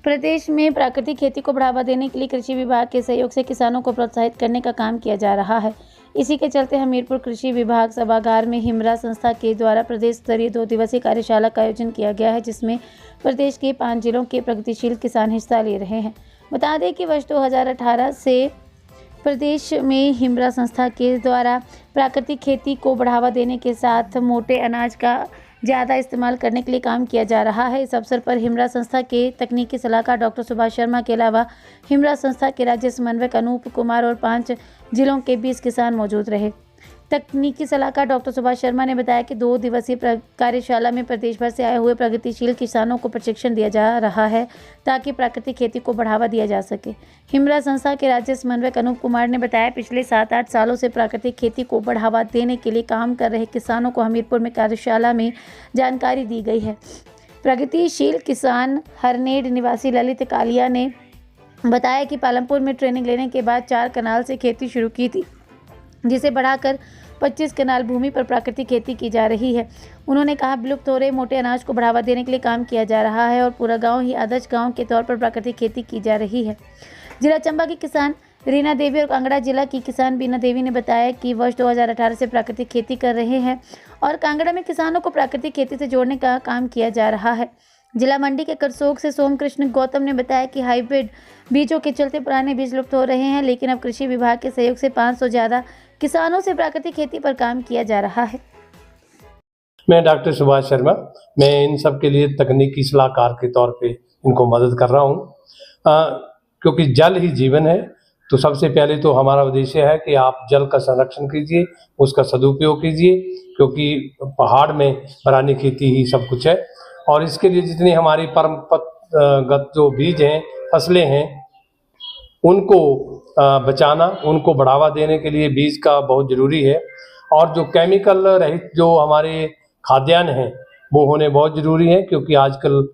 प्रदेश में प्राकृतिक खेती को बढ़ावा देने के लिए कृषि विभाग के सहयोग से किसानों को प्रोत्साहित करने का काम किया जा रहा है। इसी के चलते हमीरपुर कृषि विभाग सभागार में हिमरा संस्था के द्वारा प्रदेश स्तरीय 2 दिवसीय कार्यशाला का आयोजन किया गया है, जिसमें प्रदेश के 5 जिलों के प्रगतिशील किसान हिस्सा ले रहे हैं। बता दें कि वर्ष 2018 से प्रदेश में हिमरा संस्था के द्वारा प्राकृतिक खेती को बढ़ावा देने के साथ मोटे अनाज का ज़्यादा इस्तेमाल करने के लिए काम किया जा रहा है। इस अवसर पर हिमरा संस्था के तकनीकी सलाहकार डॉक्टर सुभाष शर्मा के अलावा हिमरा संस्था के राज्य समन्वयक अनूप कुमार और 5 जिलों के 20 किसान मौजूद रहे। तकनीकी सलाहकार डॉक्टर सुभाष शर्मा ने बताया कि 2 दिवसीय कार्यशाला में प्रदेश भर से आए हुए प्रगतिशील किसानों को प्रशिक्षण दिया जा रहा है ताकि प्राकृतिक खेती को बढ़ावा दिया जा सके। हिमरा संस्था के राज्य समन्वयक अनूप कुमार ने बताया, पिछले 7-8 सालों से प्राकृतिक खेती को बढ़ावा देने के लिए काम कर रहे किसानों को हमीरपुर में कार्यशाला में जानकारी दी गई है। प्रगतिशील किसान हरनेड निवासी ललित कालिया ने बताया कि पालमपुर में ट्रेनिंग लेने के बाद 4 कनाल से खेती शुरू की थी, जिसे बढ़ाकर 25 कनाल भूमि पर प्राकृतिक खेती की जा रही है। उन्होंने कहा, विलुप्त हो रहे मोटे अनाज को बढ़ावा देने के लिए काम किया जा रहा है और पूरा गांव ही आदर्श गांव के तौर पर प्राकृतिक खेती की जा रही है। जिला चंबा की किसान रीना देवी और कांगड़ा जिला की किसान बीना देवी ने बताया कि वर्ष 2018 से प्राकृतिक खेती कर रहे हैं और कांगड़ा में किसानों को प्राकृतिक खेती से जोड़ने का काम किया जा रहा है। जिला मंडी के करसोग से सोम कृष्ण गौतम ने बताया कि हाइब्रिड बीजों के चलते पुराने बीज लुप्त हो रहे हैं, लेकिन अब कृषि विभाग के सहयोग से 500 ज़्यादा किसानों से प्राकृतिक खेती पर काम किया जा रहा है। मैं डॉक्टर सुभाष शर्मा, मैं इन सब के लिए तकनीकी सलाहकार के तौर पे इनको मदद कर रहा हूँ, क्योंकि जल ही जीवन है। तो सबसे पहले तो हमारा उद्देश्य है कि आप जल का संरक्षण कीजिए, उसका सदुपयोग कीजिए, क्योंकि पहाड़ में बरानी खेती ही सब कुछ है। और इसके लिए जितनी हमारी परंपरागत जो बीज हैं, फसलें हैं, उनको बचाना, उनको बढ़ावा देने के लिए बीज का बहुत ज़रूरी है। और जो केमिकल रहित जो हमारे खाद्यान्न हैं वो होने बहुत ज़रूरी है, क्योंकि आजकल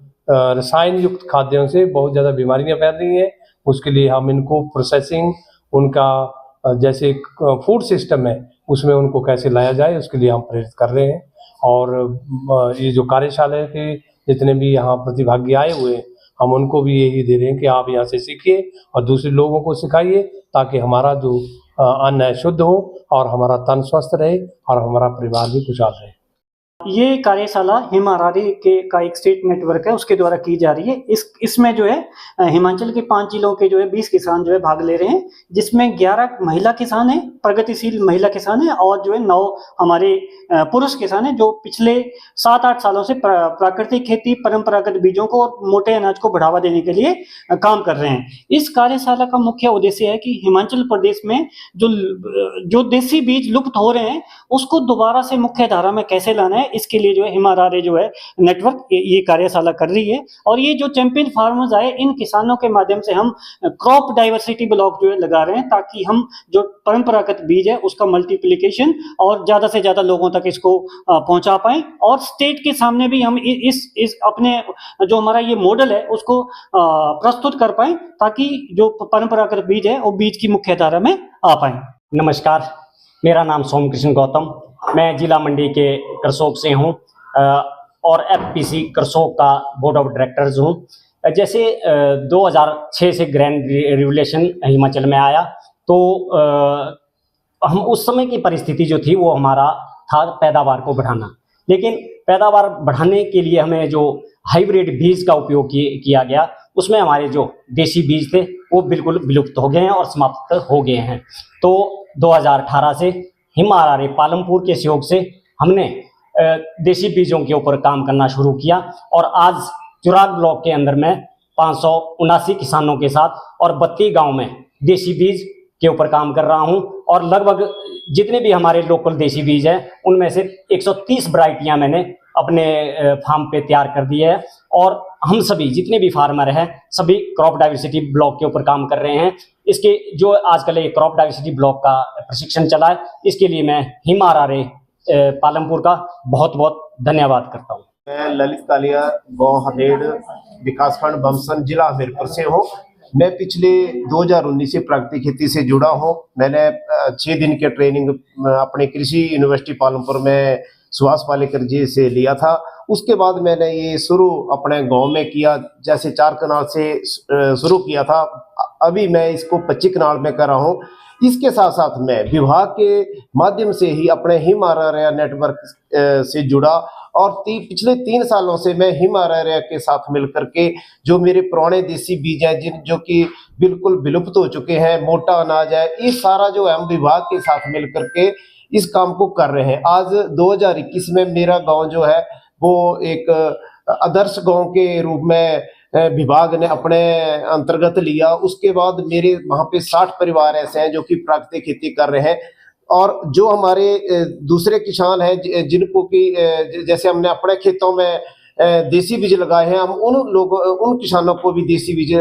रसायन युक्त खाद्यों से बहुत ज़्यादा बीमारियां फैल रही हैं। उसके लिए हम इनको प्रोसेसिंग, उनका जैसे फूड सिस्टम है उसमें उनको कैसे लाया जाए, उसके लिए हम प्रेरित कर रहे हैं। और ये जो कार्यशाला के जितने भी यहाँ प्रतिभागी आए हुए हैं, हम उनको भी यही दे रहे हैं कि आप यहाँ से सीखिए और दूसरे लोगों को सिखाइए, ताकि हमारा जो अन्न है शुद्ध हो और हमारा तन स्वस्थ रहे और हमारा परिवार भी खुशहाल रहे। ये कार्यशाला हिमारारी का एक स्टेट नेटवर्क है, उसके द्वारा की जा रही है। इसमें जो है हिमाचल के 5 जिलों के जो है 20 किसान जो है भाग ले रहे हैं, जिसमें 11 महिला किसान हैं, प्रगतिशील महिला किसान हैं, और जो है 9 हमारे पुरुष किसान हैं, जो पिछले 7-8 सालों से प्राकृतिक खेती, परंपरागत बीजों को और मोटे अनाज को बढ़ावा देने के लिए काम कर रहे हैं। इस कार्यशाला का मुख्य उद्देश्य है कि हिमाचल प्रदेश में जो देसी बीज लुप्त हो रहे हैं उसको दोबारा से मुख्य धारा में कैसे लाना है, इसके लिए जो है हिमारारे जो है नेटवर्क ये कार्यशाला कर रही है। और ये जो चैंपियन फार्मर्स आए, इन किसानों के माध्यम से हम क्रॉप डाइवर्सिटी ब्लॉक जो है लगा रहे हैं, ताकि हम जो परंपरागत बीज है उसका मल्टीप्लिकेशन और ज्यादा से ज्यादा लोगों तक इसको पहुंचा पाएं। और स्टेट के सामने भी हम इस अपने जो हमारा ये मॉडल है उसको प्रस्तुत कर पाएं, ताकि जो परंपरागत बीज है वो बीज की मुख्य धारा में आ पाए। नमस्कार, मेरा नाम सोम कृष्ण गौतम, मैं जिला मंडी के करसोग से हूँ और एफपीसी करसोग का बोर्ड ऑफ डायरेक्टर्स हूँ। जैसे 2006 से ग्रैंड रेवोल्यूशन हिमाचल में आया, तो हम उस समय की परिस्थिति जो थी वो हमारा था पैदावार को बढ़ाना, लेकिन पैदावार बढ़ाने के लिए हमें जो हाइब्रिड बीज का उपयोग किया गया, उसमें हमारे जो देसी बीज थे वो बिल्कुल विलुप्त हो गए हैं और समाप्त हो गए हैं। तो 2018 से हिमारारे पालमपुर के सहयोग से हमने देसी बीजों के ऊपर काम करना शुरू किया और आज चुराग ब्लॉक के अंदर में 579 किसानों के साथ और 32 गांव में देसी बीज के ऊपर काम कर रहा हूं। और लगभग जितने भी हमारे लोकल देसी बीज हैं उनमें से 130 वैरायटियां मैंने अपने फार्म पे तैयार कर दी है। और हम सभी जितने भी फार्मर हैं सभी क्रॉप डाइवर्सिटी ब्लॉक के ऊपर काम कर रहे हैं। इसके जो आजकल एक क्रॉप डाइवर्सिटी ब्लॉक का प्रशिक्षण चला है, इसके लिए मैं हिमारारे पालमपुर का बहुत बहुत धन्यवाद करता हूँ। मैं ललित कालिया गाँव हरनेड विकासखंड बमसन जिला हमीरपुर से हूँ। मैं पिछले 2019 से प्राकृतिक खेती से जुड़ा हूँ। मैंने 6 दिन के ट्रेनिंग अपने कृषि यूनिवर्सिटी पालमपुर में सुभाष पालेकर जी से लिया था। उसके बाद मैंने ये शुरू अपने गांव में किया, जैसे 4 कनाल से शुरू किया था, अभी मैं इसको 25 कनाल में कर रहा हूँ। इसके साथ साथ मैं विभाग के माध्यम से ही अपने हिम आर्या नेटवर्क से जुड़ा और पिछले 3 सालों से मैं हिम आर्या के साथ मिलकर के जो मेरे पुराने देसी बीज हैं जो कि बिल्कुल विलुप्त हो चुके हैं, मोटा अनाज है, ये सारा जो है हम विभाग के साथ मिलकर के इस काम को कर रहे हैं। आज 2021 में मेरा गांव जो है वो एक आदर्श गांव के रूप में विभाग ने अपने अंतर्गत लिया। उसके बाद मेरे वहां पे 60 परिवार ऐसे हैं जो कि प्राकृतिक खेती कर रहे हैं और जो हमारे दूसरे किसान हैं जिनको कि जैसे हमने अपने खेतों में देसी बीज लगाए हैं, हम उन किसानों को भी देसी बीज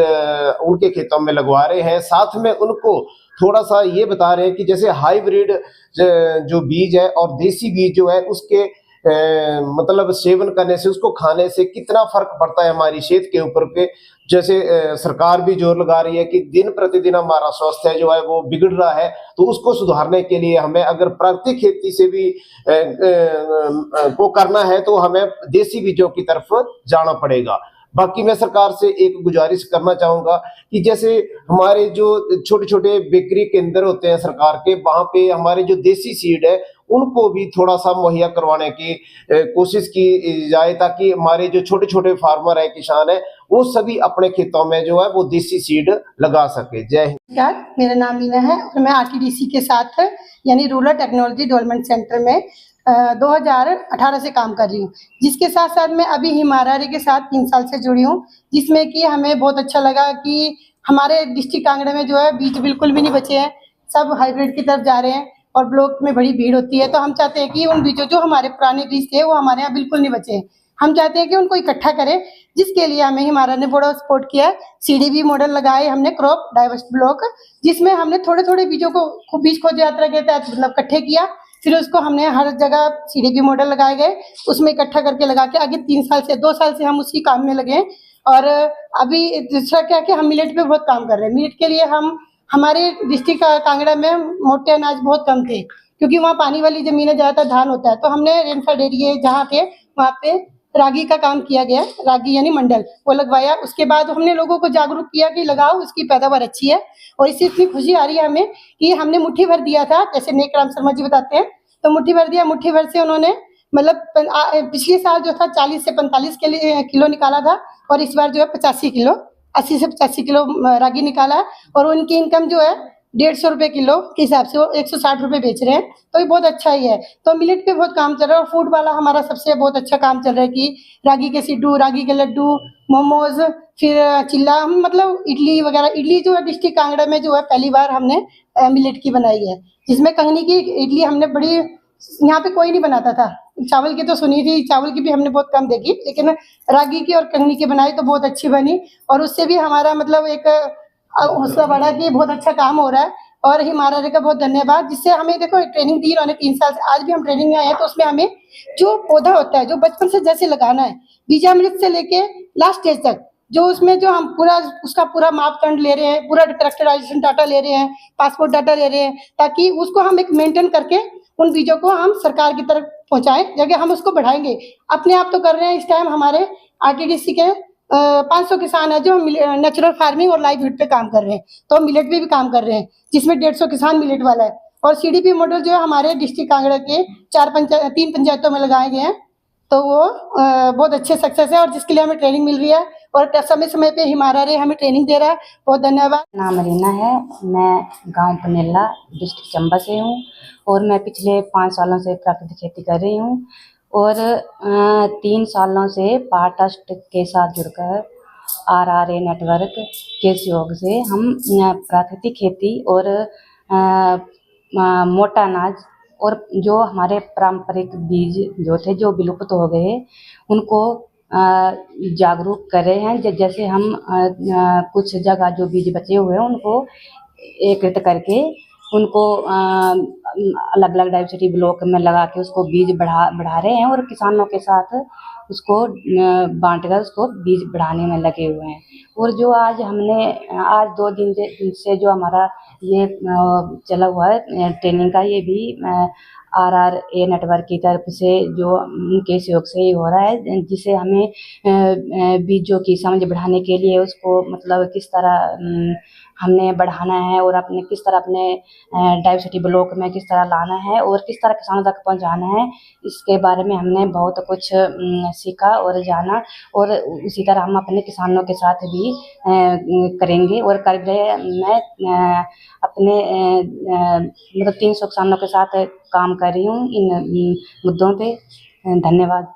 उनके खेतों में लगवा रहे हैं। साथ में उनको थोड़ा सा ये बता रहे हैं कि जैसे हाइब्रिड जो बीज है और देसी बीज जो है उसके मतलब सेवन करने से, उसको खाने से कितना फर्क पड़ता है हमारी सेहत के ऊपर पे। जैसे सरकार भी जोर लगा रही है कि दिन प्रतिदिन हमारा स्वास्थ्य जो है वो बिगड़ रहा है, तो उसको सुधारने के लिए हमें अगर प्राकृतिक खेती से भी को करना है तो हमें देसी बीजों की तरफ जाना पड़ेगा। बाकी मैं सरकार से एक गुजारिश करना चाहूंगा कि जैसे हमारे जो छोटे छोटे बेकरी केंद्र होते हैं सरकार के, वहां पे हमारे जो देसी सीड है उनको भी थोड़ा सा मुहैया करवाने की कोशिश की जाए, ताकि हमारे जो छोटे छोटे फार्मर है, किसान है, वो सभी अपने खेतों में जो है वो देसी सीड लगा सके। जय हिंद। मेरा नाम मीना है और मैं आरटीडीसी के साथ यानी रूरल टेक्नोलॉजी डेवलपमेंट सेंटर में 2018 से काम कर रही हूँ, जिसके साथ साथ मैं अभी हिम आर्या के साथ 3 साल से जुड़ी हूँ, जिसमें कि हमें बहुत अच्छा लगा कि हमारे डिस्ट्रिक्ट कांगड़ा में जो है बीज बिल्कुल भी नहीं बचे हैं, सब हाइब्रिड की तरफ जा रहे हैं और ब्लॉक में बड़ी भीड़ होती है। तो हम चाहते हैं कि उन बीजों जो हमारे पुराने बीज थे वो हमारे यहाँ बिल्कुल नहीं बचे हैं, हम चाहते हैं कि उनको इकट्ठा करें, जिसके लिए हमें हिम आर्या ने बड़ा सपोर्ट किया। सीडीबी मॉडल लगाए हमने, क्रॉप डाइवर्स ब्लॉक, जिसमें हमने थोड़े थोड़े बीजों को बीज खोज यात्रा के तहत मतलब इकट्ठे किया, फिर उसको हमने हर जगह सीडीबी मॉडल लगाए गए, उसमें इकट्ठा करके लगा के आगे 2 साल से हम उसी काम में लगे हैं। और अभी दूसरा क्या कि हम मिलेट पे बहुत काम कर रहे हैं। मिलेट के लिए हम हमारे डिस्ट्रिक्ट कांगड़ा में मोटे अनाज बहुत कम थे, क्योंकि वहाँ पानी वाली जमीन है, ज़्यादातर धान होता है, तो हमने रेनफेड एरिया जहाँ थे वहाँ पे रागी का काम किया गया, रागी यानी मंडल वो लगवाया। उसके बाद हमने लोगों को जागरूक किया कि लगाओ, इसकी पैदावार अच्छी है। और इससे इतनी खुशी आ रही है हमें कि हमने मुट्ठी भर दिया था, जैसे नेकराम शर्मा जी बताते हैं, तो मुट्ठी भर दिया, मुट्ठी भर से उन्होंने मतलब पिछले साल जो था 40 से 45 किलो निकाला था, और इस बार जो है 85 किलो, 80 से 85 किलो रागी निकाला। और उनकी इनकम जो है 150 रुपये किलो के हिसाब से वो 160 रुपये बेच रहे हैं, तो ये बहुत अच्छा ही है। तो मिलेट पे बहुत काम चल रहा है। और फूड वाला हमारा सबसे बहुत अच्छा काम चल रहा है कि रागी के सिड्डू, रागी के लड्डू, मोमोज, फिर चिल्ला, मतलब इडली वगैरह। इडली जो है डिस्ट्रिक्ट कांगड़ा में जो है पहली बार हमने मिलेट की बनाई है, जिसमें कंगनी की इडली हमने बड़ी, यहाँ पे कोई नहीं बनाता था, चावल की तो सुनी थी, चावल की भी हमने बहुत कम देखी, लेकिन रागी की और कंगनी की बनाई तो बहुत अच्छी बनी। और उससे भी हमारा मतलब एक हौसला बढ़ा कि बहुत अच्छा काम हो रहा है। और हिम आर्या का बहुत धन्यवाद, जिससे हमें देखो ट्रेनिंग दी उन्होंने 3 साल से, आज भी हम ट्रेनिंग में आए हैं, तो उसमें हमें जो पौधा होता है जो बचपन से जैसे लगाना है, बीजामृत से लेके लास्ट स्टेज तक, जो उसमें जो हम पूरा उसका पूरा मापदंड ले रहे हैं, पूरा कैरेक्टराइजेशन डाटा ले रहे हैं, पासपोर्ट डाटा ले रहे हैं, ताकि उसको हम एक मेंटेन करके उन बीजों को हम सरकार की तरफ पहुंचाएं, जगह हम उसको बढ़ाएंगे। अपने आप तो कर रहे हैं, इस टाइम हमारे आरटीडीसी के 500 किसान है जो नेचुरल फार्मिंग और लाइवलीहुड पे काम कर रहे हैं, तो मिलेट पे भी काम कर रहे हैं, जिसमें 150 किसान मिलेट वाला है। और सीडीपी मॉडल जो है हमारे डिस्ट्रिक्ट कांगड़ा के 3 पंचायतों में लगाए गए हैं, तो वो बहुत अच्छे सक्सेस है, और जिसके लिए हमें ट्रेनिंग मिल रही है, और समय समय पे हिम आर्या हमें ट्रेनिंग दे रहा है। बहुत धन्यवाद। नाम रीना है, मैं गांव पनेला डिस्ट्रिक्ट चंबा से हूँ, और मैं पिछले 5 सालों से प्राकृतिक खेती कर रही हूँ, और 3 सालों से पावर ट्रस्ट के साथ जुड़कर आरआरए नेटवर्क के सहयोग से हम प्राकृतिक खेती और मोटा अनाज और जो हमारे पारंपरिक बीज जो थे जो विलुप्त हो गए उनको जागरूक कर रहे हैं। जैसे हम कुछ जगह जो बीज बचे हुए हैं उनको एकत्रित करके उनको अलग अलग डाइवर्सिटी ब्लॉक में लगा के उसको बीज बढ़ा रहे हैं, और किसानों के साथ उसको बांटकर उसको बीज बढ़ाने में लगे हुए हैं। और जो आज 2 दिन से जो हमारा ये चला हुआ है ट्रेनिंग का, ये भी RRA नेटवर्क की तरफ से जो उनके सहयोग से ही हो रहा है, जिसे हमें बीजों की समझ बढ़ाने के लिए उसको मतलब किस तरह हमने बढ़ाना है और अपने किस तरह अपने डाइवर्सिटी ब्लॉक में किस तरह लाना है और किस तरह किसानों तक पहुंचाना है, इसके बारे में हमने बहुत कुछ सीखा और जाना। और उसी तरह हम अपने किसानों के साथ भी करेंगे और कर रहे हैं। मैं अपने मतलब 300 किसानों के साथ काम कर रही हूँ इन मुद्दों पे। धन्यवाद।